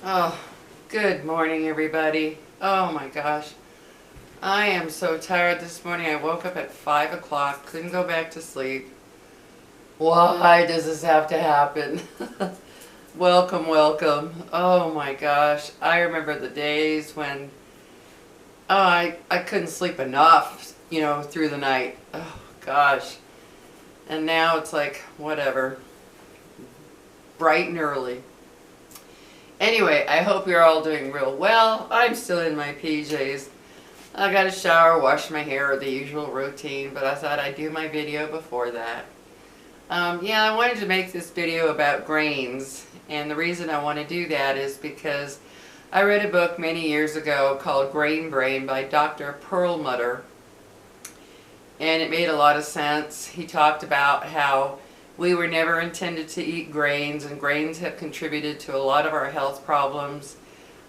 Oh, good morning, everybody. Oh my gosh. I am so tired this morning. I woke up at 5 o'clock, couldn't go back to sleep. Why does this have to happen? Welcome, welcome. Oh my gosh. I remember the days when I couldn't sleep enough, through the night. Oh gosh. And now it's like, whatever. Bright and early. Anyway, I hope you're all doing real well. I'm still in my PJs. I got a shower, wash my hair, the usual routine, but I thought I'd do my video before that. I wanted to make this video about grains, and the reason I want to do that is because I read a book many years ago called Grain Brain by Dr. Perlmutter, and it made a lot of sense. He talked about how we were never intended to eat grains, and grains have contributed to a lot of our health problems,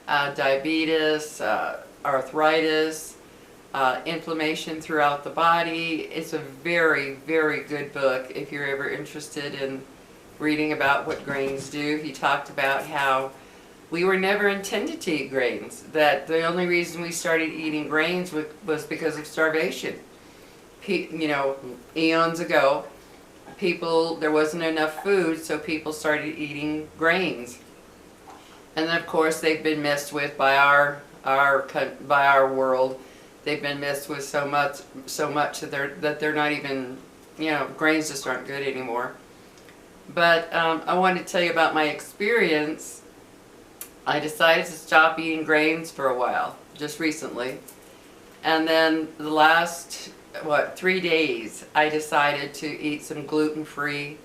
diabetes, arthritis, inflammation throughout the body. It's a very, very good book if you're ever interested in reading about what grains do. He talked about how we were never intended to eat grains, that the only reason we started eating grains was because of starvation. Eons ago, there wasn't enough food, so people started eating grains. And then of course they've been messed with by our world. They've been messed with so much that they're not even, grains just aren't good anymore. But I wanted to tell you about my experience. I decided to stop eating grains for a while, just recently. And then the last 3 days, I decided to eat some gluten-free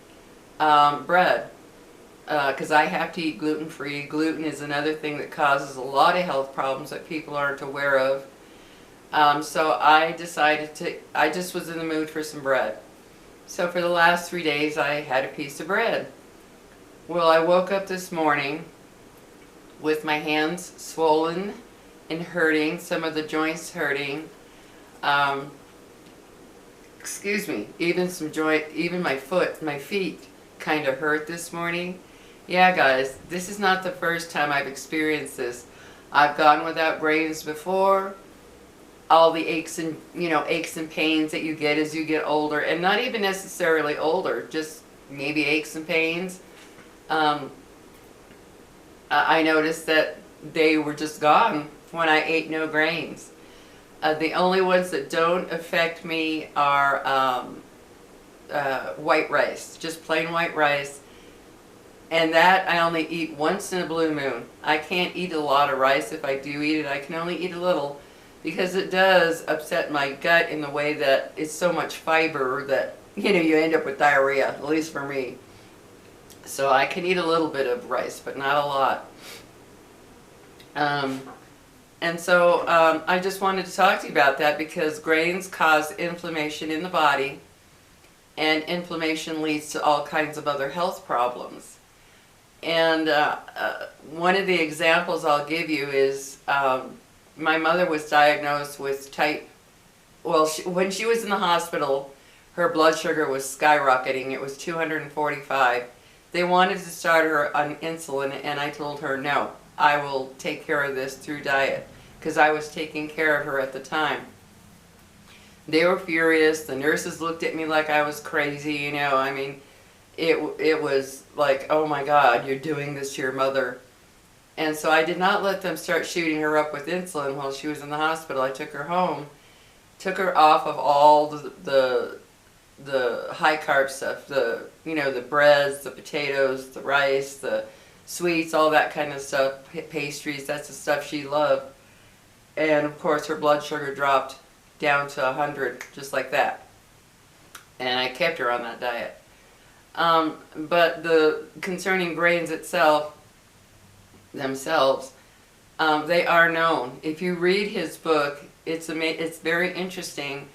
bread, because I have to eat gluten-free. Gluten is another thing that causes a lot of health problems that people aren't aware of. So I just was in the mood for some bread. So for the last 3 days, I had a piece of bread. Well, I woke up this morning with my hands swollen and hurting, some of the joints hurting. Excuse me, even my feet kind of hurt this morning. Yeah, guys, this is not the first time I've experienced this. I've gone without grains before. All the aches and pains that you get as you get older, and not even necessarily older, just maybe aches and pains. I noticed that they were just gone when I ate no grains. The only ones that don't affect me are white rice, just plain white rice. And that I only eat once in a blue moon. I can't eat a lot of rice. If I do eat it, I can only eat a little, because it does upset my gut in the way that it's so much fiber that, you end up with diarrhea, at least for me. So I can eat a little bit of rice, but not a lot. And so I just wanted to talk to you about that, because grains cause inflammation in the body, and inflammation leads to all kinds of other health problems. And one of the examples I'll give you is my mother was diagnosed with when she was in the hospital, her blood sugar was skyrocketing. It was 245. They wanted to start her on insulin, and I told her, no, I will take care of this through diet, because I was taking care of her at the time. They were furious. The nurses looked at me like I was crazy, I mean, it was like, oh my God, you're doing this to your mother. And so I did not let them start shooting her up with insulin while she was in the hospital. I took her home, took her off of all the high carb stuff, the breads, the potatoes, the rice, the sweets, all that kind of stuff, pastries. That's the stuff she loved. And of course her blood sugar dropped down to 100, just like that. And I kept her on that diet. But concerning grains themselves, they are known. If you read his book, it's very interesting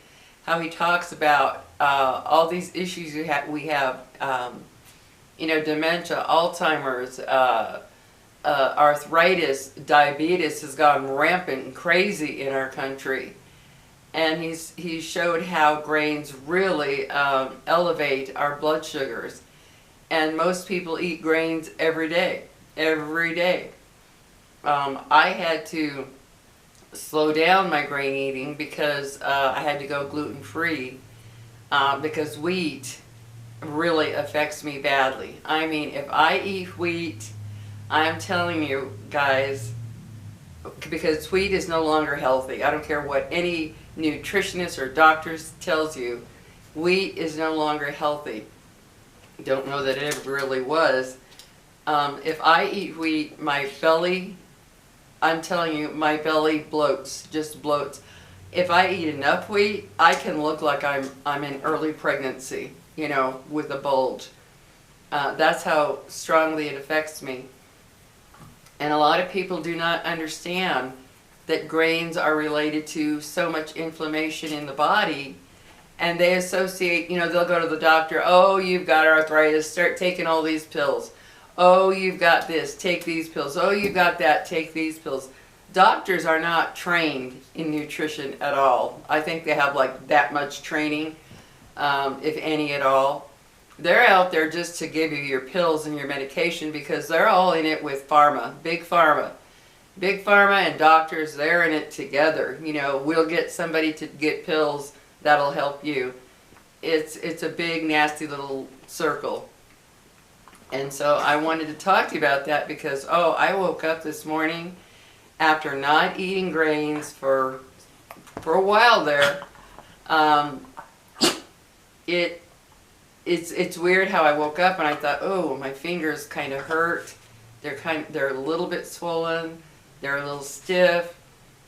how he talks about all these issues we have. Dementia, Alzheimer's, arthritis, diabetes has gone rampant and crazy in our country. And he showed how grains really elevate our blood sugars. And most people eat grains every day. I had to slow down my grain eating because I had to go gluten-free because wheat really affects me badly. I mean, if I eat wheat, I'm telling you guys, because wheat is no longer healthy. I don't care what any nutritionist or doctor tells you, wheat is no longer healthy. Don't know that it ever really was. If I eat wheat, my belly, I'm telling you, my belly bloats, just bloats. If I eat enough wheat, I can look like I'm in early pregnancy, you know, with a bulge. That's how strongly it affects me. And a lot of people do not understand that grains are related to so much inflammation in the body, and they associate, you know, they'll go to the doctor, oh, you've got arthritis, start taking all these pills. Oh, you've got this, take these pills. Oh, you've got that, take these pills. Doctors are not trained in nutrition at all. I think they have like that much training, if any at all. They're out there just to give you your pills and your medication because they're all in it with pharma, big pharma. Big pharma and doctors, they're in it together. You know, we'll get somebody to get pills that'll help you. It's a big, nasty little circle. And so I wanted to talk to you about that because, oh, I woke up this morning after not eating grains for a while there. It's weird how I woke up and I thought, oh, my fingers kind of hurt. They're a little bit swollen. They're a little stiff.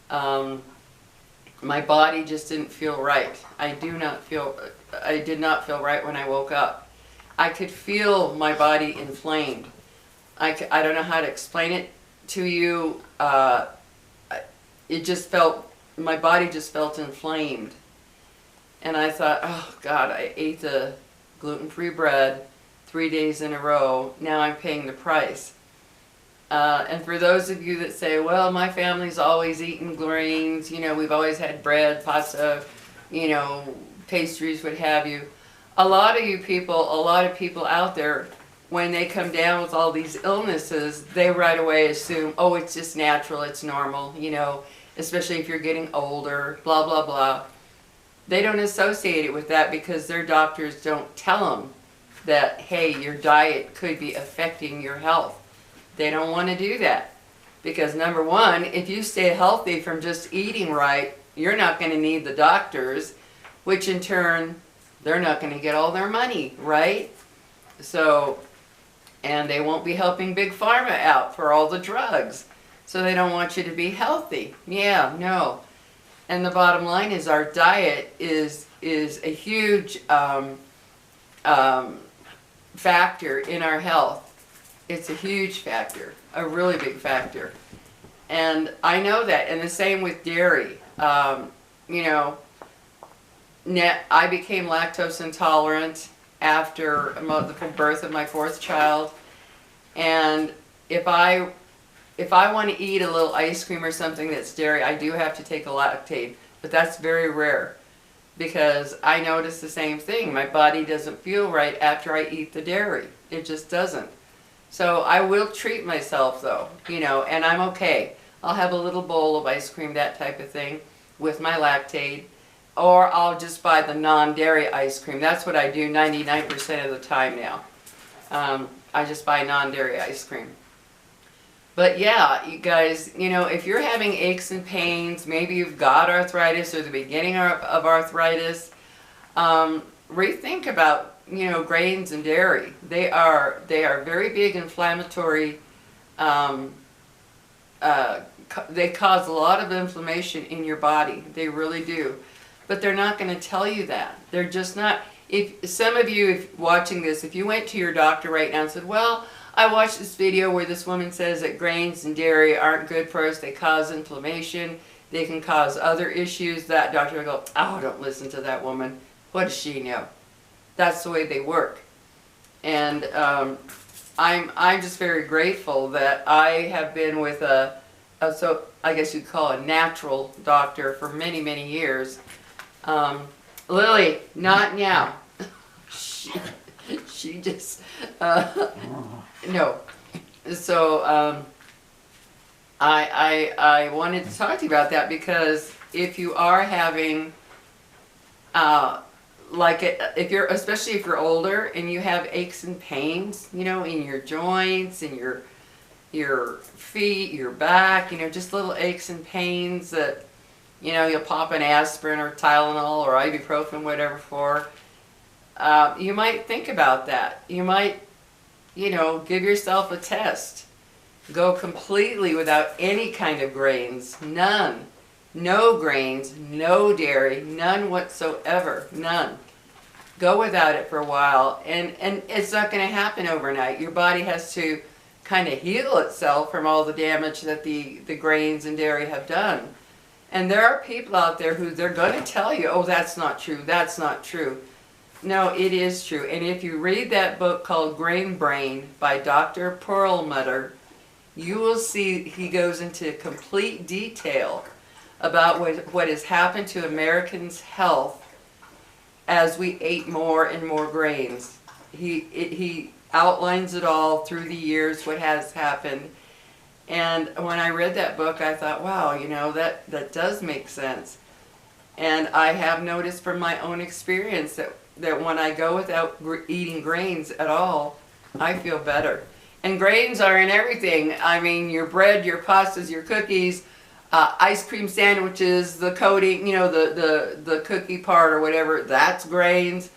My body just didn't feel right. I did not feel right when I woke up. I could feel my body inflamed. I don't know how to explain it to you. My body just felt inflamed. And I thought, oh God, I ate the gluten-free bread 3 days in a row. Now I'm paying the price. And for those of you that say, well, my family's always eaten grains, you know, we've always had bread, pasta, you know, pastries, what have you. A lot of people out there, when they come down with all these illnesses, they right away assume, oh, it's just natural, it's normal, you know, especially if you're getting older, blah, blah, blah. They don't associate it with that because their doctors don't tell them that, hey, your diet could be affecting your health. They don't want to do that because, number one, if you stay healthy from just eating right, you're not going to need the doctors, which in turn, they're not going to get all their money, right? So, and they won't be helping Big Pharma out for all the drugs. So they don't want you to be healthy. Yeah, no. And the bottom line is our diet is a huge factor in our health. It's a huge factor, a really big factor. And I know that. And the same with dairy. You know, I became lactose intolerant after the birth of my fourth child. And if I want to eat a little ice cream or something that's dairy, I do have to take a Lactaid. But that's very rare because I notice the same thing. My body doesn't feel right after I eat the dairy. It just doesn't. So I will treat myself though, you know, and I'm okay. I'll have a little bowl of ice cream, that type of thing, with my Lactaid. Or I'll just buy the non-dairy ice cream. That's what I do 99% of the time now. I just buy non-dairy ice cream. But yeah, you guys, you know, if you're having aches and pains, maybe you've got arthritis or the beginning of arthritis, rethink about, you know, grains and dairy. They are very big inflammatory. They cause a lot of inflammation in your body. They really do. But they're not going to tell you that. They're just not. If some of you, if watching this, if you went to your doctor right now and said, well, I watched this video where this woman says that grains and dairy aren't good for us. They cause inflammation. They can cause other issues. That doctor will go, oh, don't listen to that woman. What does she know? That's the way they work. And I'm just very grateful that I have been with so I guess you'd call a natural doctor for many, many years. Lily, not now. she just, no. So I wanted to talk to you about that because if you are having, if you're, especially if you're older and you have aches and pains, you know, in your joints, in your feet, your back, you know, just little aches and pains that, you know, you'll pop an aspirin or Tylenol or ibuprofen, whatever for, you might think about that. You might, you know, give yourself a test. Go completely without any kind of grains, none. No grains, no dairy, none whatsoever, none. Go without it for a while, and it's not going to happen overnight. Your body has to kind of heal itself from all the damage that the grains and dairy have done. And there are people out there who they're going to tell you, oh, that's not true, that's not true. No, it is true. And if you read that book called Grain Brain by Dr. Perlmutter, you will see he goes into complete detail about what has happened to Americans' health as we ate more and more grains. He outlines it all through the years, what has happened. And when I read that book, I thought, wow, you know, that does make sense. And I have noticed from my own experience that when I go without eating grains at all, I feel better. And grains are in everything. I mean, your bread, your pastas, your cookies, ice cream sandwiches, the coating, you know, the cookie part or whatever, that's grains.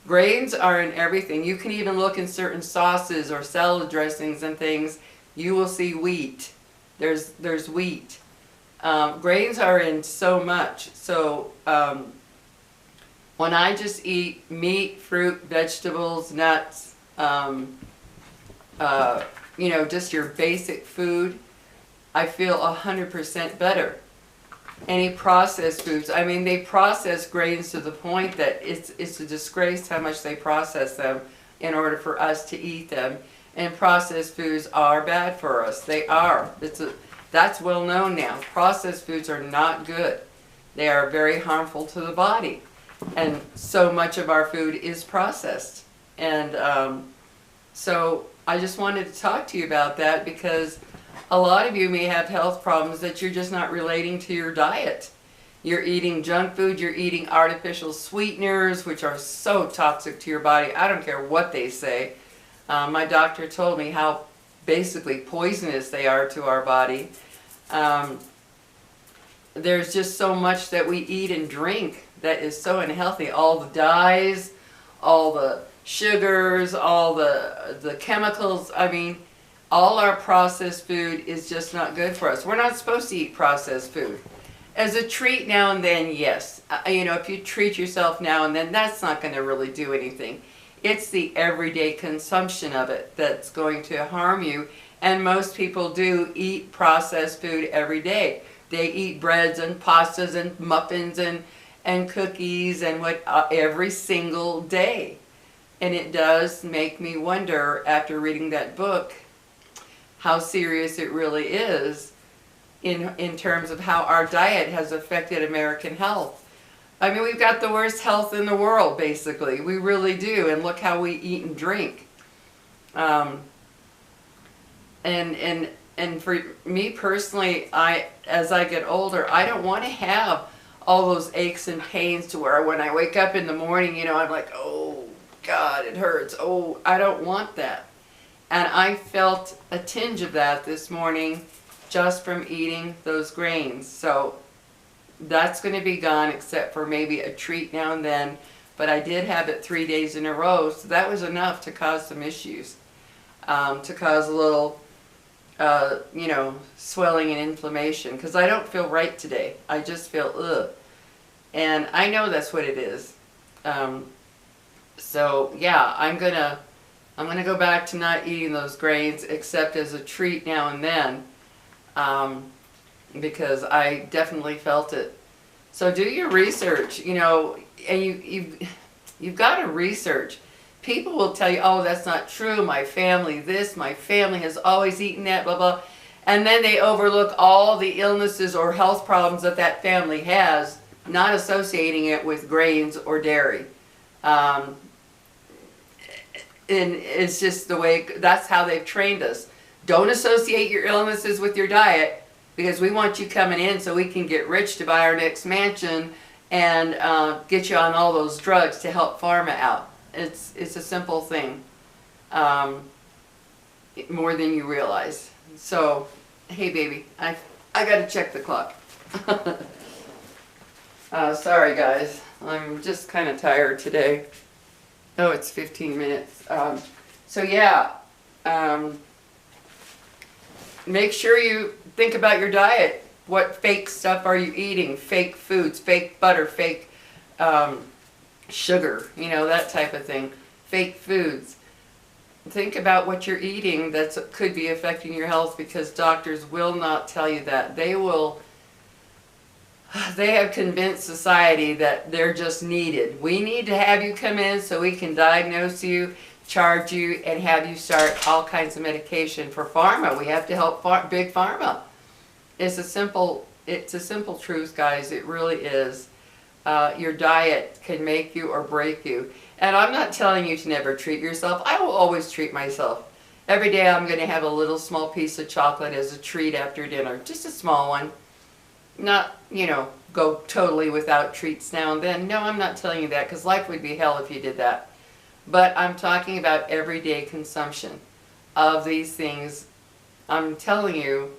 Grains are in everything. You can even look in certain sauces or salad dressings and things. You will see wheat. There's wheat. Grains are in so much. So when I just eat meat, fruit, vegetables, nuts, you know, just your basic food, I feel 100% better. Any processed foods, I mean, they process grains to the point that it's a disgrace how much they process them in order for us to eat them. And processed foods are bad for us. They are. That's well known now. Processed foods are not good. They are very harmful to the body. And so much of our food is processed. And so I just wanted to talk to you about that because a lot of you may have health problems that you're just not relating to your diet. You're eating junk food, you're eating artificial sweeteners, which are so toxic to your body. I don't care what they say. My doctor told me how basically poisonous they are to our body. There's just so much that we eat and drink that is so unhealthy. All the dyes, all the sugars, all the chemicals. I mean, all our processed food is just not good for us. We're not supposed to eat processed food. As a treat now and then, yes. You know, if you treat yourself now and then, that's not going to really do anything. It's the everyday consumption of it that's going to harm you. And most people do eat processed food every day. They eat breads and pastas and muffins and cookies and every single day. And it does make me wonder, after reading that book, how serious it really is in terms of how our diet has affected American health. I mean, we've got the worst health in the world, basically. We really do. And look how we eat and drink. And for me personally, as I get older, I don't want to have all those aches and pains to where when I wake up in the morning, you know, I'm like, oh God, it hurts. Oh, I don't want that. And I felt a tinge of that this morning just from eating those grains. So that's going to be gone, except for maybe a treat now and then. But I did have it 3 days in a row, so that was enough to cause some issues. To cause a little, you know, swelling and inflammation. Because I don't feel right today. I just feel ugh. And I know that's what it is. So yeah, I'm gonna go back to not eating those grains except as a treat now and then, because I definitely felt it. So do your research, you know, and you've got to research. People will tell you, oh, that's not true, my family this, my family has always eaten that, blah, blah. And then they overlook all the illnesses or health problems that that family has, not associating it with grains or dairy. And it's just the way, that's how they've trained us. Don't associate your illnesses with your diet. because we want you coming in so we can get rich to buy our next mansion and get you on all those drugs to help pharma out. It's a simple thing, more than you realize. So, hey baby, I gotta check the clock. Sorry guys, I'm just kind of tired today. Oh, it's 15 minutes. So yeah, make sure you think about your diet. What fake stuff are you eating? Fake foods, fake butter, fake sugar, you know, that type of thing. Fake foods. Think about what you're eating that could be affecting your health, because doctors will not tell you that. They have convinced society that they're just needed. We need to have you come in so we can diagnose you, charge you, and have you start all kinds of medication. For pharma, we have to help big pharma. It's a simple truth, guys. It really is. Your diet can make you or break you. And I'm not telling you to never treat yourself. I will always treat myself. Every day I'm going to have a little small piece of chocolate as a treat after dinner. Just a small one. Not, you know, go totally without treats now and then. No, I'm not telling you that, because life would be hell if you did that. But I'm talking about everyday consumption of these things. I'm telling you,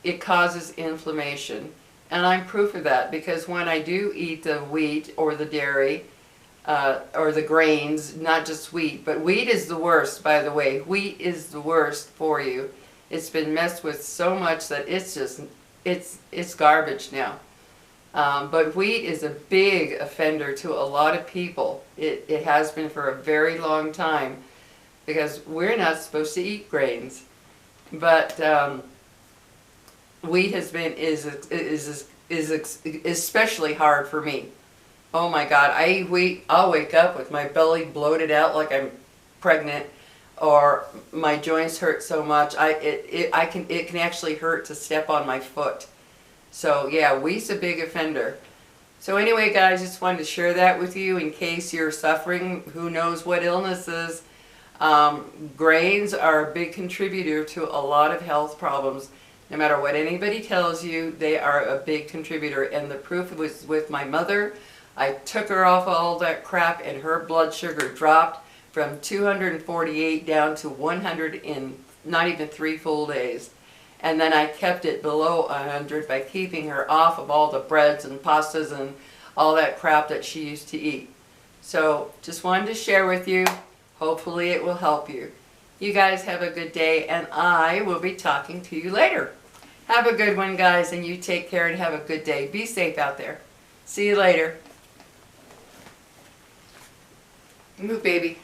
it causes inflammation. And I'm proof of that, because when I do eat the wheat or the dairy, or the grains, not just wheat, but wheat is the worst, by the way. Wheat is the worst for you. It's been messed with so much that it's just, it's garbage now. But wheat is a big offender to a lot of people. It has been for a very long time, because we're not supposed to eat grains. But wheat is especially hard for me. Oh my God, I eat wheat, I'll wake up with my belly bloated out like I'm pregnant, or my joints hurt so much, it can actually hurt to step on my foot. So yeah, wheat's a big offender. So anyway guys, just wanted to share that with you in case you're suffering who knows what illnesses. Grains are a big contributor to a lot of health problems. No matter what anybody tells you, they are a big contributor. And the proof was with my mother. I took her off all that crap and her blood sugar dropped from 248 down to 100 in not even 3 full days. And then I kept it below 100 by keeping her off of all the breads and pastas and all that crap that she used to eat. So just wanted to share with you. Hopefully it will help you. You guys have a good day, and I will be talking to you later. Have a good one, guys, and you take care and have a good day. Be safe out there. See you later. Move, baby.